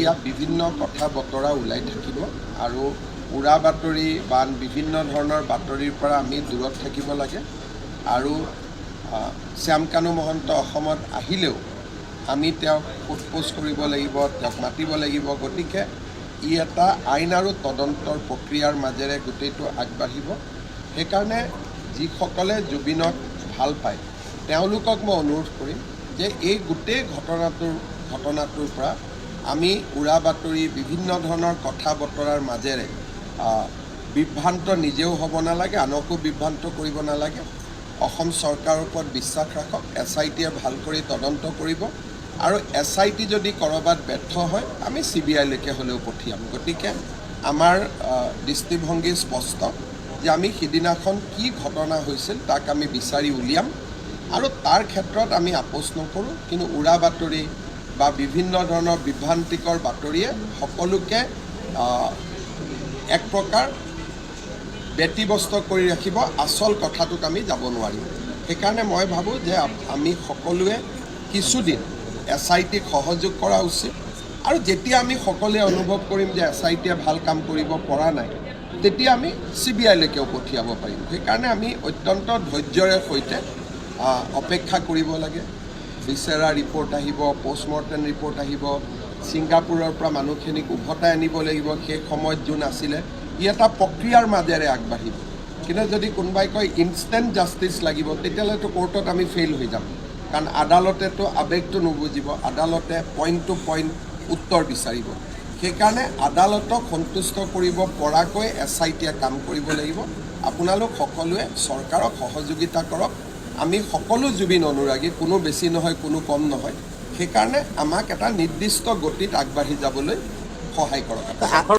এতিয়া বিভিন্ন কথা বতৰা ওলাই থাকিব আৰু উৰা বাতৰি বা বিভিন্ন ধৰণৰ বাতৰিৰ পৰা আমি দূৰত থাকিব লাগে আৰু শ্যামকানু মহন্ত অসমত আহিলেও আমি তেওঁক সোধপোছ কৰিব লাগিব, তেওঁক মাতিব লাগিব। গতিকে ই এটা আইন আৰু তদন্তৰ প্ৰক্ৰিয়াৰ মাজেৰে গোটেইটো আগবাঢ়িব। সেইকাৰণে যিসকলে জুবিনক ভাল পায় তেওঁলোকক মই অনুৰোধ কৰিম যে এই গোটেই ঘটনাটোৰ পৰা আমি উৰা বাতৰি বিভিন্ন ধৰণৰ কথা বতৰাৰ মাজেৰে বিভ্ৰান্ত নিজেও হ'ব নালাগে, আনকো বিভ্ৰান্ত কৰিব নালাগে। অসম চৰকাৰৰ ওপৰত বিশ্বাস ৰাখক, SITয়ে ভাল কৰি তদন্ত কৰিব আৰু SIT যদি ক'ৰবাত ব্যৰ্থ হয় আমি CBIলৈকে হ'লেও পঠিয়াম। গতিকে আমাৰ দৃষ্টিভংগী স্পষ্ট যে আমি সিদিনাখন কি ঘটনা হৈছিল তাক আমি বিচাৰি উলিয়াম আৰু তাৰ ক্ষেত্ৰত আমি আপোচ নকৰোঁ। কিন্তু উৰা বাতৰি বা বিভিন্ন ধৰণৰ বিভ্ৰান্তিকৰ বাতৰিয়ে সকলোকে এক প্ৰকাৰ ব্যতিব্যস্ত কৰি ৰাখিব, আচল কথাটোক আমি যাব নোৱাৰিম। সেইকাৰণে মই ভাবোঁ যে আমি সকলোৱে কিছুদিন SITক সহযোগ কৰা উচিত আৰু যেতিয়া আমি সকলোৱে অনুভৱ কৰিম যে SITয়ে ভাল কাম কৰিব পৰা নাই তেতিয়া আমি CBIলৈকেও পঠিয়াব পাৰিম। সেইকাৰণে আমি অত্যন্ত ধৈৰ্যৰে সৈতে অপেক্ষা কৰিব লাগে। বিচৰা ৰিপৰ্ট আহিব, পষ্টমৰ্টেম ৰিপৰ্ট আহিব, ছিংগাপুৰৰ পৰা মানুহখিনিক উভতাই আনিব লাগিব। সেই সময়ত যোন আছিলে ই এটা প্ৰক্ৰিয়াৰ মাজেৰে আগবাঢ়িব। কিন্তু যদি কোনোবাই কয় ইনষ্টেণ্ট জাষ্টিচ লাগিব তেতিয়াহ'লেতো কোৰ্টত আমি ফেইল হৈ যাম, কাৰণ আদালতেতো আৱেগটো নুবুজিব, আদালতে পইণ্ট টু পইণ্ট উত্তৰ বিচাৰিব। সেইকাৰণে আদালতক সন্তুষ্ট কৰিব পৰাকৈ SITয়ে কাম কৰিব লাগিব। আপোনালোক সকলোৱে চৰকাৰক সহযোগিতা কৰক। আমি সকলো জুবিন অনুৰাগী, কোনো বেছি নহয় কোনো কম নহয়। সেইকাৰণে আমাক এটা নিৰ্দিষ্ট গতিত আগবাঢ়ি যাবলৈ সহায় কৰক।